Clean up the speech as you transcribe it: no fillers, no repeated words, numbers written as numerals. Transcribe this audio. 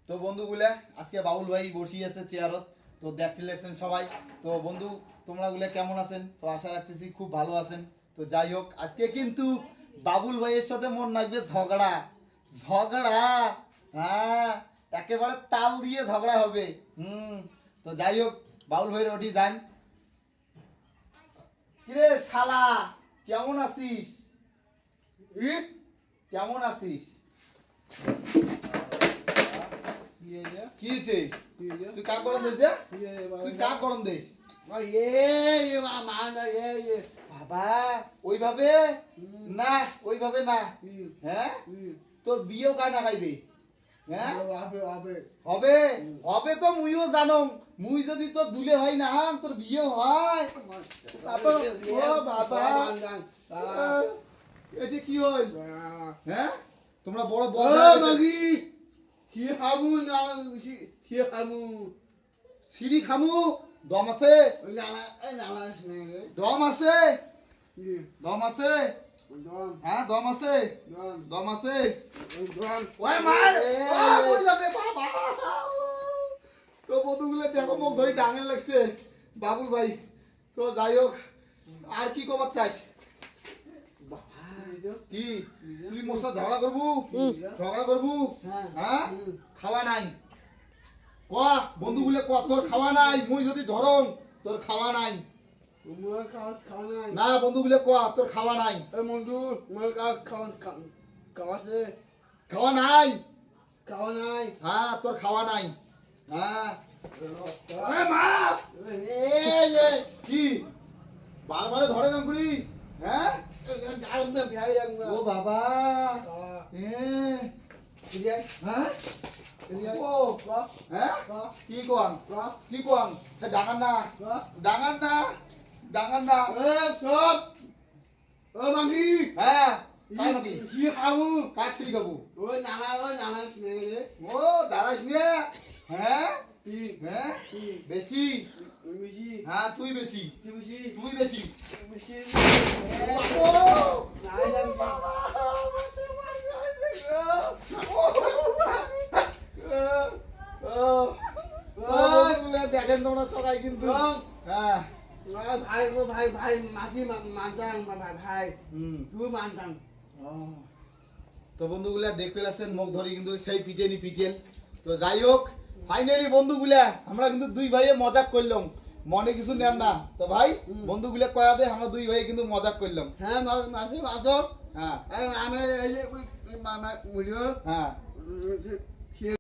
তো বন্ধুগুলা আজকে বাবুল ভাই বসি আছে চেয়ারত, তো দেখতে লাগছেন সবাই। তো বন্ধু তোমরা গুলা কেমন আছেন? তো আশা রাখতেছি খুব ভালো আছেন। তো যাই হোক, আজকে কিন্তু বাবুল ভাইয়ের সাথে মন লাগবে ঝগড়া ঝগড়া। হ্যাঁ, একেবারে তাল দিয়ে ঝগড়া হবে। তো যাই হোক, বাবুল ভাইয়ের ওটি যান। কিরে শালা, কেমন আছিস? কেমন আছিস? কি হয়েছে? তুই কাক গরম দিস রে? তুই কাক গরম দিস? বাবা ওইভাবে না, ওইভাবে না। হ্যাঁ, তোর বিয়েও কায় না খাইবে? হ্যাঁ হবে হবে তো মুইও জানো। মুই যদি তোর দুলে হয় না তোর বিয়ে হয়। ও বাবা, এতে কি হল? হ্যাঁ, তোমরা বড় বড় সিঁড়ি খামু। দম আছে? দম আছে? দম আছে? হ্যাঁ দম আছে, দম আছে। তো বন্ধুগুলো দেখো মুখ ধরে টাঙে লাগছে বাবুল ভাই। তো যাই হোক, আর কি কবার চাস? কি তুই মোর সাথে ঝগড়া করবু? ঝগড়া করবু? হ্যাঁ, খাওয়া নাই ক বন্ধুগুলো ক, তোর খাওয়া নাই। মুই যদি ধরং তোর খাওয়া নাই না। বন্ধুগুলো ক তোর খাওয়া নাই। খাওয়া নাই, হ্যাঁ তোর খাওয়া নাই। হ্যাঁ কি বারবার ধরে নাম করি? হ্যাঁ ও বাবা, হ্যাঁ কি কোয়াং কি কোয়াং? ডাঙান না, ডাঙান না, ডাঙান না। হ্যাঁ তাই নাকি? কাক ছিড়ি খাবো? ও দাঁড়াইস নিয়ে। হ্যাঁ হ্যাঁ বেশি। হ্যাঁ তুই বেশি, তুই বেশি। দেখেন তোমরা সবাই কিন্তু। হ্যাঁ ভাই ভাই ভাই মাসি মানতাম ভাই তুই মানতাম। তো বন্ধুগুলা দেখতে আসছেন মুখ ধরি কিন্তু সেই পিটেনি পিটেল। তো যাই হোক, ফাইনালি বন্ধুগুলা আমরা কিন্তু দুই ভাইয়ে মজাক করলাম, মনে কিছু নেন না। তো ভাই বন্ধুগুলা কয়া দে আমরা দুই ভাই কিন্তু মজাক করলাম। হ্যাঁ মাসি মাসক। হ্যাঁ আমি এই যে হ্যাঁ